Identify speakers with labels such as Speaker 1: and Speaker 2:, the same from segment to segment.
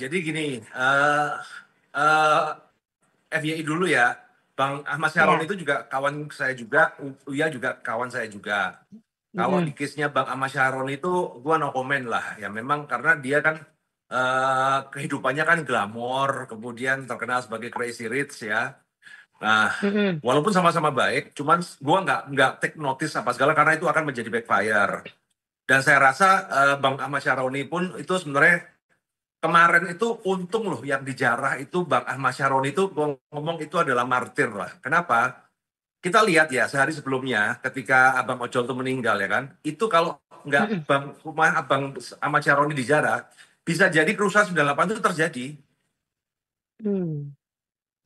Speaker 1: jadi gini, eh, FYI dulu ya, Bang Ahmad Syaroni
Speaker 2: Ya.
Speaker 1: itu juga kawan saya juga, Uya juga kawan saya juga. Kalau di
Speaker 2: Mm-mm.
Speaker 1: case-nya Bang Ahmad Syaroni itu, gua no comment lah. Ya memang karena dia kan kehidupannya kan glamor, kemudian terkenal sebagai Crazy Rich ya. Nah,
Speaker 2: Mm-mm.
Speaker 1: walaupun sama-sama baik, cuman gua nggak take notice apa segala karena itu akan menjadi backfire. Dan saya rasa Bang Ahmad Syaroni pun itu sebenarnya kemarin itu untung loh yang dijarah itu Bang Ahmad Syaroni itu ngomong itu adalah martir lah. Kenapa? Kita lihat ya sehari sebelumnya ketika Abang Ojol itu meninggal ya kan, itu kalau nggak
Speaker 2: Mm-mm.
Speaker 1: rumah Abang Ahmad Syaroni dijarah, bisa jadi kerusuhan 98 itu terjadi.
Speaker 2: Hmm.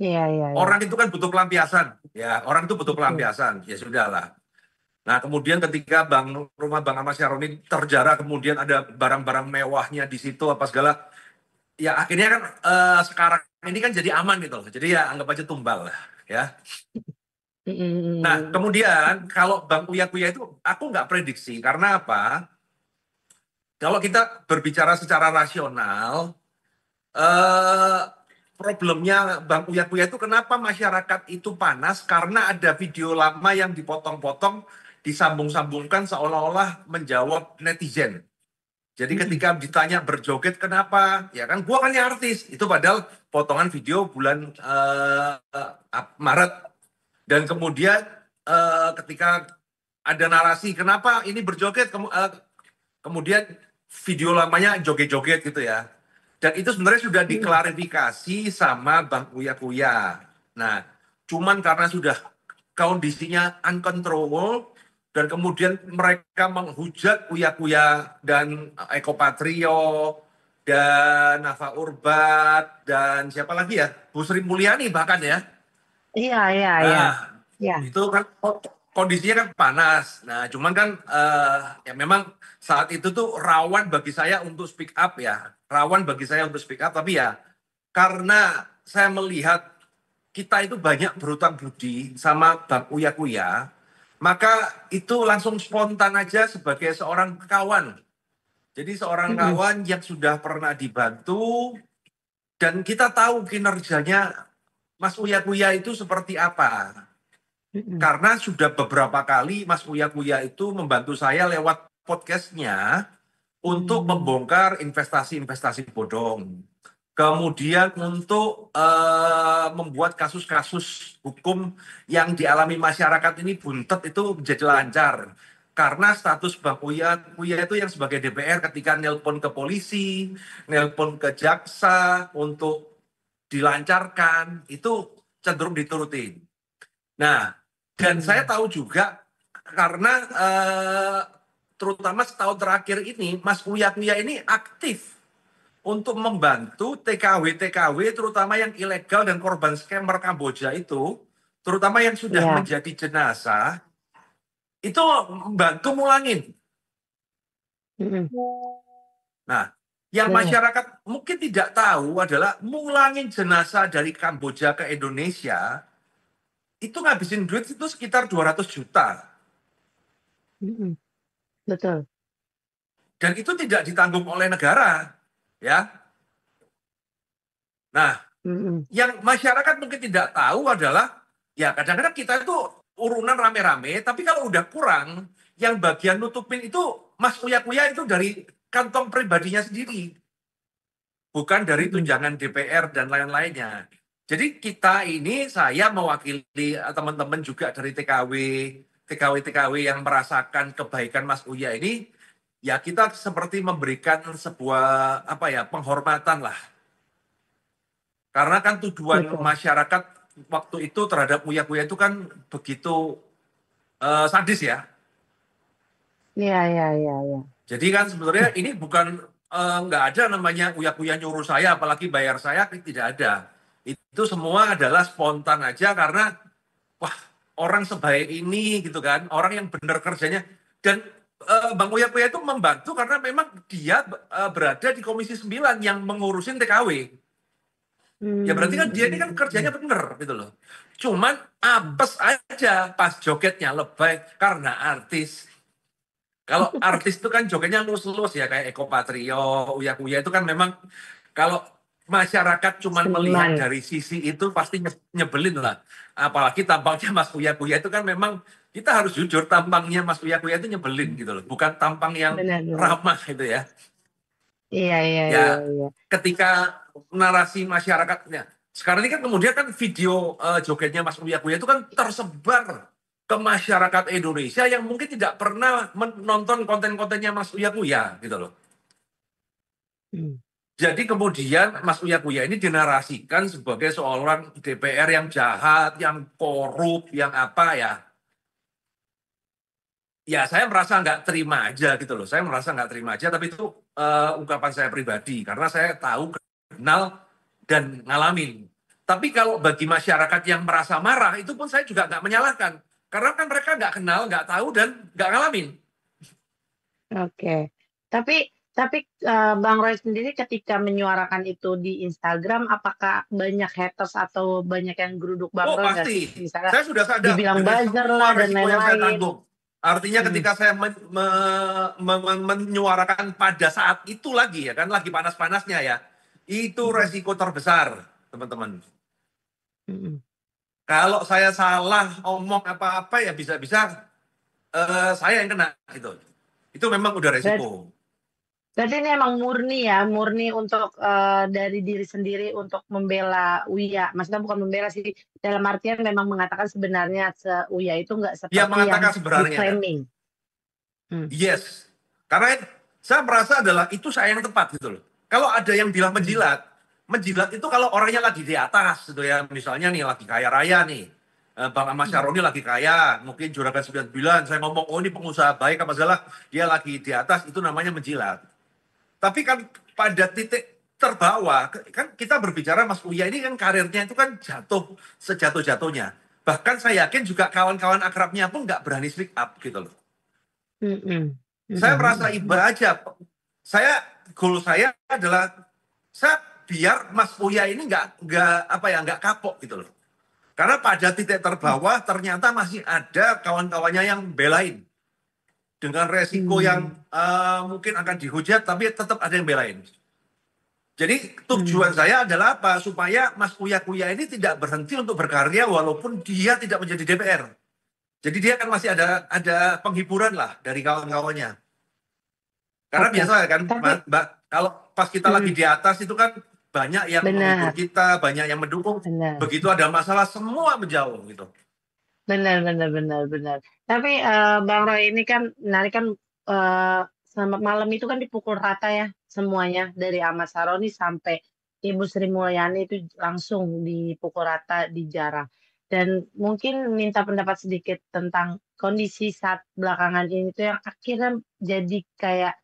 Speaker 2: Iya, iya, iya.
Speaker 1: Orang itu kan butuh pelampiasan, ya orang itu butuh
Speaker 2: Betul.
Speaker 1: pelampiasan, ya sudahlah. Nah kemudian ketika rumah Bang Ahmad Syaroni terjarah, kemudian ada barang-barang mewahnya di situ apa segala, ya akhirnya kan sekarang ini kan jadi aman gitu loh. Jadi ya anggap aja tumbal lah ya. Nah
Speaker 2: Mm-mm.
Speaker 1: kemudian kalau Bang Uya Kuya itu aku nggak prediksi karena apa? Kalau kita berbicara secara rasional, eh, problemnya Bang Uya Kuya itu kenapa masyarakat itu panas karena ada video lama yang dipotong-potong, disambung-sambungkan seolah-olah menjawab netizen. Jadi
Speaker 2: Mm-mm.
Speaker 1: ketika ditanya berjoget kenapa, ya kan gua kan yang artis. Itu padahal potongan video bulan Maret. Dan kemudian ketika ada narasi kenapa ini berjoget, kemudian video lamanya joget-joget gitu ya. Dan itu sebenarnya sudah
Speaker 2: Mm-mm.
Speaker 1: diklarifikasi sama Bang Uya Kuya. Nah, cuman karena sudah kondisinya uncontrollable dan kemudian mereka menghujat Uya Kuya dan Eko Patrio dan Nafa Urbat dan siapa lagi ya? Bu Sri Mulyani bahkan ya.
Speaker 2: Iya, iya, iya.
Speaker 1: Nah,
Speaker 2: Iya.
Speaker 1: itu kan kondisinya kan panas. Nah, cuman kan ya memang saat itu tuh rawan bagi saya untuk speak up ya. Rawan bagi saya untuk speak up, tapi ya karena saya melihat kita itu banyak berutang budi sama Bang Uya Kuya, maka itu langsung spontan aja sebagai seorang kawan. Jadi seorang
Speaker 2: Mm-mm.
Speaker 1: kawan yang sudah pernah dibantu dan kita tahu kinerjanya Mas Uya Kuya itu seperti apa.
Speaker 2: Mm-mm.
Speaker 1: Karena sudah beberapa kali Mas Uya Kuya itu membantu saya lewat podcastnya untuk
Speaker 2: Mm.
Speaker 1: membongkar investasi-investasi bodong. Kemudian untuk membuat kasus-kasus hukum yang dialami masyarakat ini buntet itu menjadi lancar. Karena status Bang Uya itu yang sebagai DPR ketika nelpon ke polisi, nelpon ke jaksa untuk dilancarkan, itu cenderung diturutin. Nah, dan saya
Speaker 2: Mm.
Speaker 1: tahu juga karena terutama setahun terakhir ini Mas Uya Kuya ini aktif untuk membantu TKW-TKW terutama yang ilegal dan korban scammer Kamboja itu, terutama yang sudah
Speaker 2: Iya.
Speaker 1: menjadi jenazah, itu membantu mulangin.
Speaker 2: Mm-mm.
Speaker 1: Nah, yang
Speaker 2: Benar.
Speaker 1: masyarakat mungkin tidak tahu adalah mulangin jenazah dari Kamboja ke Indonesia, itu ngabisin duit itu sekitar 200 juta.
Speaker 2: Mm-mm. Betul.
Speaker 1: Dan itu tidak ditanggung oleh negara. Ya. Nah,
Speaker 2: Mm-mm.
Speaker 1: yang masyarakat mungkin tidak tahu adalah ya kadang-kadang kita itu urunan rame-rame, tapi kalau udah kurang, yang bagian nutupin itu Mas Uya-Kuya itu dari kantong pribadinya sendiri, bukan dari
Speaker 2: Mm-mm.
Speaker 1: tunjangan DPR dan lain-lainnya. Jadi kita ini saya mewakili teman-teman juga dari TKW yang merasakan kebaikan Mas Uya ini, ya kita seperti memberikan sebuah apa ya penghormatan lah. Karena kan tuduhan
Speaker 2: Betul.
Speaker 1: masyarakat waktu itu terhadap Uya-Kuya itu kan begitu sadis ya.
Speaker 2: Iya, iya, iya, iya.
Speaker 1: Jadi kan sebenarnya ini bukan nggak ada namanya Uya-Kuya nyuruh saya, apalagi bayar saya, tidak ada. Itu semua adalah spontan aja karena wah orang sebaik ini gitu kan, orang yang benar kerjanya. Dan Bang Uya-Kuya itu membantu karena memang dia berada di Komisi 9 yang mengurusin TKW. Ya berarti kan dia ini kan kerjanya
Speaker 2: Mm.
Speaker 1: bener gitu loh. Cuman apes aja pas jogetnya lebay karena artis. Kalau artis itu kan jogetnya lus-lus ya kayak Eko Patrio, Uya Kuya itu kan memang kalau masyarakat cuma melihat
Speaker 2: Seniman.
Speaker 1: dari sisi itu pasti nyebelin lah. Apalagi tampangnya Mas Uya Kuya itu kan memang kita harus jujur, tampangnya Mas Uya Kuya itu nyebelin gitu loh. Bukan tampang yang
Speaker 2: Benar-benar.
Speaker 1: ramah gitu ya.
Speaker 2: Iya, iya, iya,
Speaker 1: Ya
Speaker 2: iya.
Speaker 1: ketika narasi masyarakatnya. Sekarang ini kan kemudian kan video jogetnya Mas Uya Kuya itu kan tersebar ke masyarakat Indonesia yang mungkin tidak pernah menonton konten-kontennya Mas Uya Kuya gitu loh.
Speaker 2: Hmm.
Speaker 1: Jadi kemudian Mas Uya Kuya ini dinarasikan sebagai seorang DPR yang jahat, yang korup, yang apa ya. Ya saya merasa nggak terima aja gitu loh. Saya merasa nggak terima aja, tapi itu ungkapan saya pribadi. Karena saya tahu, kenal, dan ngalamin. Tapi kalau bagi masyarakat yang merasa marah, itu pun saya juga nggak menyalahkan. Karena kan mereka nggak kenal, nggak tahu, dan nggak ngalamin.
Speaker 2: Oke. Tapi Bang Roy sendiri ketika menyuarakan itu di Instagram, apakah banyak haters atau banyak yang geruduk Bang
Speaker 1: Oh
Speaker 2: Roy nggak sih?
Speaker 1: pasti,
Speaker 2: Misalnya
Speaker 1: saya sudah sadar
Speaker 2: dibilang
Speaker 1: dengan
Speaker 2: buzzer
Speaker 1: semua
Speaker 2: lah dan
Speaker 1: resiko yang saya
Speaker 2: lain-lain.
Speaker 1: tanggung. Artinya
Speaker 2: Hmm.
Speaker 1: ketika saya menyuarakan pada saat itu lagi ya kan, lagi panas-panasnya ya, itu
Speaker 2: Hmm.
Speaker 1: resiko terbesar, teman-teman.
Speaker 2: Hmm.
Speaker 1: Kalau saya salah omong apa-apa ya bisa-bisa saya yang kena gitu. Itu memang udah
Speaker 2: Berarti,
Speaker 1: resiko.
Speaker 2: berarti ini emang murni ya, murni untuk dari diri sendiri untuk membela Uya. Maksudnya bukan membela sih, dalam artian memang mengatakan sebenarnya Uya itu nggak
Speaker 1: Dia
Speaker 2: seperti yang
Speaker 1: mengatakan sebenarnya.
Speaker 2: di-framing. Hmm.
Speaker 1: Yes. Karena saya merasa adalah itu saya yang tepat gitu loh. Kalau ada yang bilang
Speaker 2: Hmm.
Speaker 1: menjilat, menjilat itu kalau orangnya lagi di atas gitu ya. Misalnya nih lagi kaya raya nih. Bang Ahmad
Speaker 2: Hmm.
Speaker 1: Syaroni lagi kaya, mungkin Juragan 99, saya ngomong, oh ini pengusaha baik apa salah, dia lagi di atas, itu namanya menjilat. Tapi kan pada titik terbawah, kan kita berbicara Mas Uya ini kan karirnya itu kan jatuh sejatuh-jatuhnya. Bahkan saya yakin juga kawan-kawan akrabnya pun nggak berani speak up gitu loh.
Speaker 2: Hmm. Hmm.
Speaker 1: Saya
Speaker 2: Hmm.
Speaker 1: merasa iba aja. Saya goal saya adalah saya biar Mas Uya ini nggak apa ya nggak kapok gitu loh. Karena pada titik
Speaker 2: Hmm.
Speaker 1: terbawah ternyata masih ada kawan-kawannya yang belain dengan resiko yang
Speaker 2: Hmm.
Speaker 1: mungkin akan dihujat tapi tetap ada yang belain. Jadi tujuan
Speaker 2: Hmm.
Speaker 1: saya adalah apa? Supaya Mas Uya Kuya ini tidak berhenti untuk berkarya walaupun dia tidak menjadi DPR. Jadi dia kan masih ada penghiburan lah dari kawan-kawannya. Karena
Speaker 2: Oke.
Speaker 1: biasa kan,
Speaker 2: Tapi
Speaker 1: Mbak, kalau pas kita lagi
Speaker 2: hmm,
Speaker 1: di atas itu kan banyak yang menghibur
Speaker 2: benar,
Speaker 1: kita, banyak yang mendukung.
Speaker 2: benar,
Speaker 1: Begitu ada masalah, semua menjauh gitu.
Speaker 2: benar, benar, benar, benar. Tapi Bang Roy ini kan menarik kan eh, selamat malam itu kan dipukul rata ya semuanya dari Ahmad Saroni sampai Ibu Sri Mulyani itu langsung dipukul rata di jarang. Dan mungkin minta pendapat sedikit tentang kondisi saat belakangan ini tuh yang akhirnya jadi kayak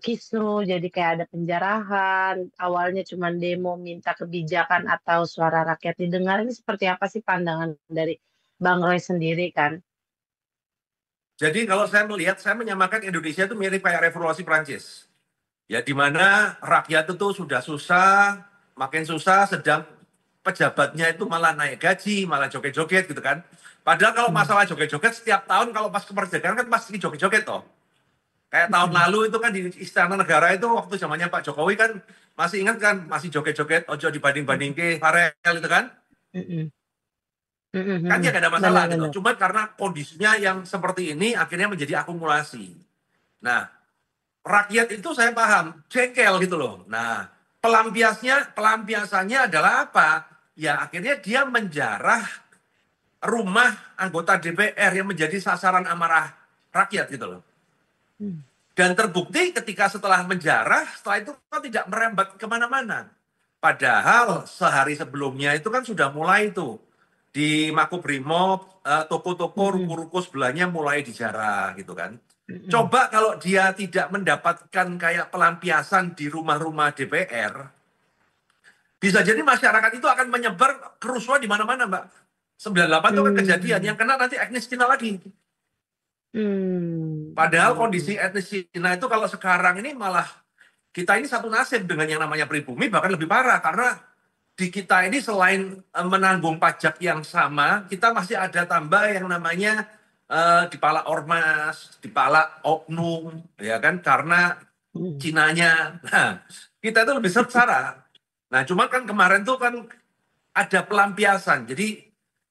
Speaker 2: kisruh, jadi kayak ada penjarahan, awalnya cuma demo minta kebijakan atau suara rakyat didengar. Ini seperti apa sih pandangan dari Bang Roy sendiri kan?
Speaker 1: Jadi kalau saya melihat, saya menyamakan Indonesia itu mirip kayak revolusi Prancis. Ya di mana rakyat itu sudah susah, makin susah, sedang pejabatnya itu malah naik gaji, malah joget-joget gitu kan. Padahal kalau
Speaker 2: Hmm.
Speaker 1: masalah joget-joget setiap tahun kalau pas kemerdekaan kan pasti joget-joget toh. Kayak tahun
Speaker 2: Hmm.
Speaker 1: lalu itu kan di Istana Negara itu waktu zamannya Pak Jokowi kan masih ingat kan masih joget-joget ojo dibanding-banding ke Farel itu kan.
Speaker 2: Hmm. Hmm. Hmm.
Speaker 1: Kan
Speaker 2: Hmm.
Speaker 1: ya gak ada masalah gitu.
Speaker 2: Benar-benar.
Speaker 1: Cuma karena kondisinya yang seperti ini akhirnya menjadi akumulasi. Nah, rakyat itu saya paham, jengkel gitu loh. Nah, pelampiasannya adalah apa? Ya akhirnya dia menjarah rumah anggota DPR yang menjadi sasaran amarah rakyat gitu loh.
Speaker 2: Hmm.
Speaker 1: Dan terbukti ketika setelah menjarah, setelah itu kan tidak merembet kemana-mana. Padahal sehari sebelumnya itu kan sudah mulai tuh di Makobrimob, toko-toko,
Speaker 2: Hmm.
Speaker 1: ruko-ruko sebelahnya mulai dijarah gitu kan.
Speaker 2: Hmm.
Speaker 1: Coba kalau dia tidak mendapatkan kayak pelampiasan di rumah-rumah DPR, bisa jadi masyarakat itu akan menyebar kerusuhan di mana-mana, Mbak. 98 itu kan kejadian,
Speaker 2: Hmm.
Speaker 1: yang kena nanti etnis Cina lagi.
Speaker 2: Hmm.
Speaker 1: Padahal kondisi
Speaker 2: Hmm.
Speaker 1: etnis Cina itu kalau sekarang ini malah kita ini satu nasib dengan yang namanya pribumi, bahkan lebih parah karena di kita ini selain menanggung pajak yang sama, kita masih ada tambah yang namanya dipala ormas, dipala oknum, ya kan? Karena
Speaker 2: Hmm.
Speaker 1: Cinanya. Nah, kita itu lebih sengsara. Nah, cuman kan kemarin tuh kan ada pelampiasan. Jadi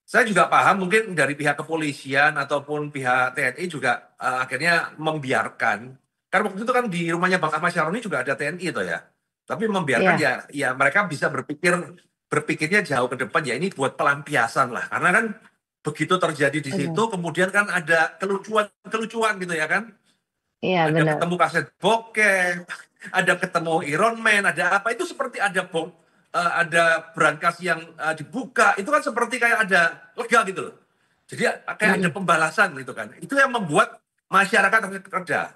Speaker 1: saya juga paham mungkin dari pihak kepolisian ataupun pihak TNI juga akhirnya membiarkan. Karena waktu itu kan di rumahnya Bang Ahmad Syaroni juga ada TNI itu ya. Tapi membiarkan
Speaker 2: Iya,
Speaker 1: ya mereka bisa berpikirnya jauh ke depan ya ini buat pelampiasan lah. Karena kan begitu terjadi di situ
Speaker 2: benar.
Speaker 1: kemudian kan ada kelucuan gitu ya kan.
Speaker 2: Iya,
Speaker 1: Ada
Speaker 2: benar.
Speaker 1: ketemu kaset bokeh, ada ketemu Iron Man, ada apa itu seperti ada bom, ada brankas yang dibuka, itu kan seperti kayak ada lega gitu loh. Jadi kayak ada
Speaker 2: Mm-mm.
Speaker 1: pembalasan gitu kan. Itu yang membuat masyarakat kerja.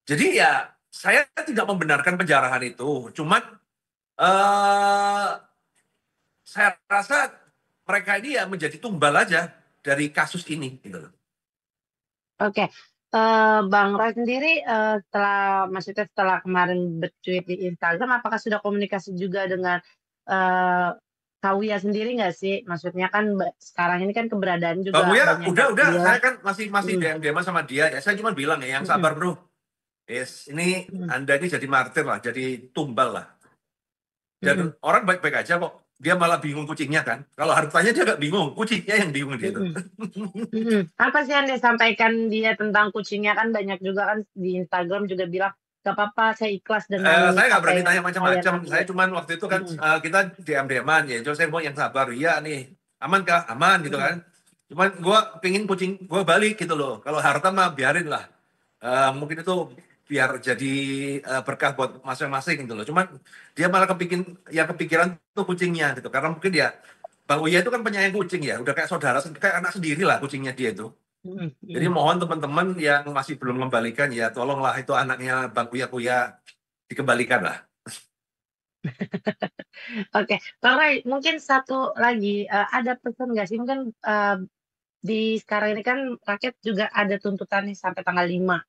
Speaker 1: Jadi ya saya tidak membenarkan penjarahan itu, cuman eh, saya rasa mereka ini ya menjadi tumbal aja dari kasus ini gitu loh.
Speaker 2: Oke, Bang Roy sendiri maksudnya setelah kemarin bertweet di Instagram, apakah sudah komunikasi juga dengan eh Kak Wia sendiri nggak sih? Maksudnya kan sekarang ini kan keberadaan juga
Speaker 1: Bang Uya,
Speaker 2: banyak yang
Speaker 1: udah, saya
Speaker 2: bilang,
Speaker 1: kan masih
Speaker 2: mm,
Speaker 1: DM sama dia ya. Saya cuma bilang ya, yang
Speaker 2: mm,
Speaker 1: sabar bro. Yes, ini
Speaker 2: mm,
Speaker 1: Anda ini jadi martir lah, jadi tumbal lah. Dan
Speaker 2: mm,
Speaker 1: orang baik-baik aja kok. Dia malah bingung kucingnya kan. Kalau hartanya dia nggak bingung, kucingnya yang bingung dia
Speaker 2: mm,
Speaker 1: itu.
Speaker 2: mm, mm. Apa sih yang disampaikan dia tentang kucingnya? Kan banyak juga kan di Instagram juga bilang, gak apa-apa, saya ikhlas dengan
Speaker 1: Saya nggak
Speaker 2: apa
Speaker 1: berani
Speaker 2: yang
Speaker 1: tanya
Speaker 2: kalian
Speaker 1: macam-macam. Saya
Speaker 2: ambil.
Speaker 1: cuman waktu itu kan
Speaker 2: Mm,
Speaker 1: kita DM-an ya. Jadi saya mau yang sabar. Iya nih, aman kah? Aman gitu
Speaker 2: mm,
Speaker 1: kan. Cuman gue pingin kucing gue balik gitu loh. Kalau harta mah biarin lah. Mungkin itu biar jadi berkah buat masing-masing gitu loh. Cuman dia malah kepikiran tuh kucingnya gitu. Karena mungkin dia Bang Uya itu kan penyayang kucing ya. Udah kayak saudara, kayak anak sendiri lah kucingnya dia itu.
Speaker 2: mm,
Speaker 1: Jadi
Speaker 2: mm.
Speaker 1: mohon teman-teman yang masih belum mengembalikan ya tolonglah itu anaknya Bang Uya Uya dikembalikan lah.
Speaker 2: Oke, Bang Ray, mungkin satu lagi, ada pesan nggak sih? Mungkin di sekarang ini kan rakyat juga ada tuntutannya sampai tanggal 5,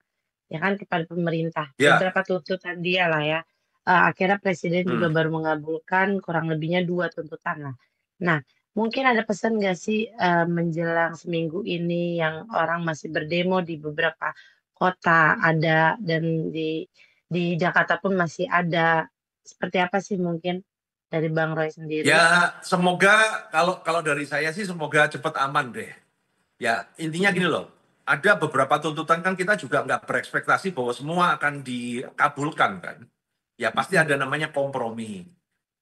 Speaker 2: ya kan, kepada pemerintah.
Speaker 1: Ya,
Speaker 2: Beberapa tuntutan dia lah ya. Akhirnya Presiden juga
Speaker 1: hmm.
Speaker 2: baru mengabulkan kurang lebihnya 2 tuntutan lah. Nah, mungkin ada pesan nggak sih menjelang seminggu ini yang orang masih berdemo di beberapa kota ada dan di Jakarta pun masih ada. Seperti apa sih mungkin dari Bang Roy sendiri?
Speaker 1: Ya semoga kalau kalau dari saya sih semoga cepat aman deh. Ya intinya
Speaker 2: Mm,
Speaker 1: gini loh. Ada beberapa tuntutan kan kita juga nggak berekspektasi bahwa semua akan dikabulkan kan. Ya pasti
Speaker 2: mm,
Speaker 1: ada namanya kompromi.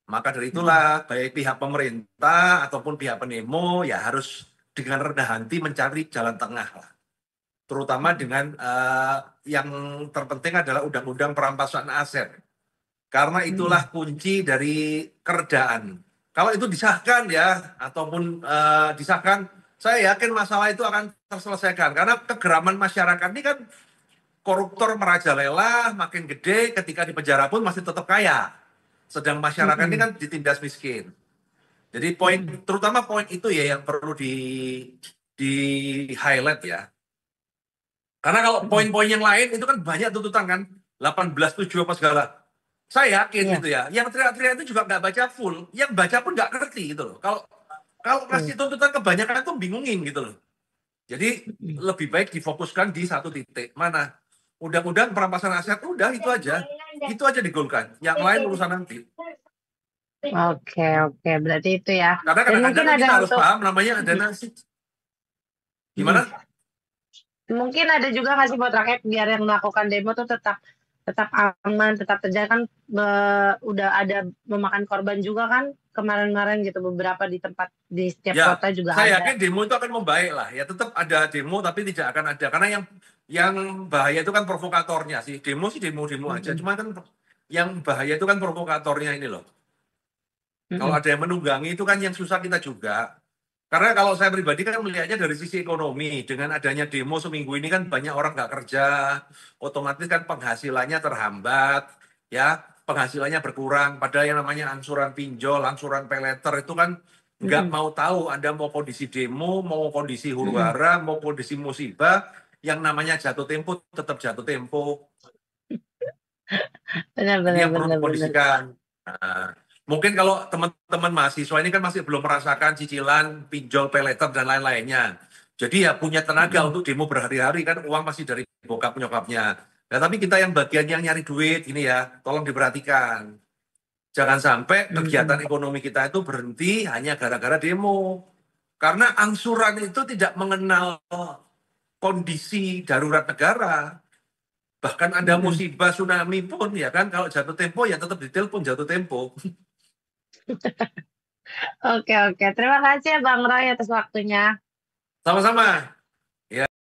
Speaker 1: Maka dari itulah
Speaker 2: mm,
Speaker 1: baik pihak pemerintah ataupun pihak pendemo ya harus dengan rendah hati mencari jalan tengah lah. Terutama
Speaker 2: mm,
Speaker 1: dengan yang terpenting adalah undang-undang perampasan aset. Karena itulah
Speaker 2: mm,
Speaker 1: kunci dari kerjaan. Kalau itu disahkan ya, ataupun disahkan, saya yakin masalah itu akan terselesaikan. Karena kegeraman masyarakat ini kan koruptor merajalela, makin gede, ketika di penjara pun masih tetap kaya. Sedang
Speaker 2: mm,
Speaker 1: masyarakat ini
Speaker 2: mm,
Speaker 1: kan ditindas miskin. Jadi poin,
Speaker 2: mm,
Speaker 1: terutama poin itu ya yang perlu di highlight ya. Karena kalau
Speaker 2: mm.
Speaker 1: poin-poin yang lain itu kan banyak tuntutan kan, 18/7 apa segala. Saya yakin
Speaker 2: Iya,
Speaker 1: gitu ya. Yang teriak-teriak itu juga nggak baca full. Yang baca pun nggak ngerti gitu loh. Kalau kalau kasih
Speaker 2: betul.
Speaker 1: tuntutan kebanyakan itu bingungin gitu loh. Jadi
Speaker 2: Mm,
Speaker 1: lebih baik difokuskan di satu titik. Mana? Undang-undang perampasan aset udah itu aja. Itu aja digolkan. Yang lain urusan nanti.
Speaker 2: oke, oke. Berarti itu ya.
Speaker 1: Karena
Speaker 2: Dan
Speaker 1: kadang-kadang
Speaker 2: mungkin
Speaker 1: kan
Speaker 2: ada
Speaker 1: kita harus
Speaker 2: untuk,
Speaker 1: paham namanya ada nasi.
Speaker 2: mm,
Speaker 1: Gimana?
Speaker 2: mungkin ada juga nggak sih buat rakyat biar yang melakukan demo tuh tetap tetap aman, tetap terjaga kan udah ada memakan korban juga kan kemarin-kemarin gitu beberapa di tempat di setiap
Speaker 1: Ya,
Speaker 2: kota juga
Speaker 1: saya
Speaker 2: ada.
Speaker 1: yakin demo itu akan membaik lah. Ya tetap ada demo tapi tidak akan ada karena yang bahaya itu kan provokatornya sih. Demo sih demo-demo aja.
Speaker 2: Mm-mm,
Speaker 1: Cuma kan yang bahaya itu kan provokatornya ini loh. Kalau
Speaker 2: mm-mm,
Speaker 1: ada yang menunggangi itu kan yang susah kita juga. Karena kalau saya pribadi kan melihatnya dari sisi ekonomi. Dengan adanya demo seminggu ini kan banyak orang nggak kerja. Otomatis kan penghasilannya terhambat. Ya, penghasilannya berkurang. Padahal yang namanya angsuran pinjol, angsuran paylater itu kan nggak
Speaker 2: mm-mm,
Speaker 1: mau tahu Anda mau kondisi demo, mau kondisi huru
Speaker 2: mm-mm.
Speaker 1: hara, mau kondisi musibah. Yang namanya jatuh tempo tetap jatuh tempo.
Speaker 2: Benar,
Speaker 1: Ini
Speaker 2: benar,
Speaker 1: yang perlu
Speaker 2: benar, benar.
Speaker 1: dikondisikan. Nah, mungkin kalau teman-teman mahasiswa ini kan masih belum merasakan cicilan, pinjol, paylater, dan lain-lainnya. Jadi ya punya tenaga
Speaker 2: Mm-mm.
Speaker 1: untuk demo berhari-hari kan uang masih dari bokap nyokapnya. Nah, tapi kita yang bagian yang nyari duit ini ya, tolong diperhatikan. Jangan sampai kegiatan
Speaker 2: Mm-mm.
Speaker 1: ekonomi kita itu berhenti hanya gara-gara demo. Karena angsuran itu tidak mengenal kondisi darurat negara. Bahkan ada
Speaker 2: Mm-mm.
Speaker 1: musibah tsunami pun ya kan kalau jatuh tempo ya tetap ditelepon jatuh tempo.
Speaker 2: Oke, oke. Terima kasih ya Bang Roy atas waktunya.
Speaker 1: Sama-sama.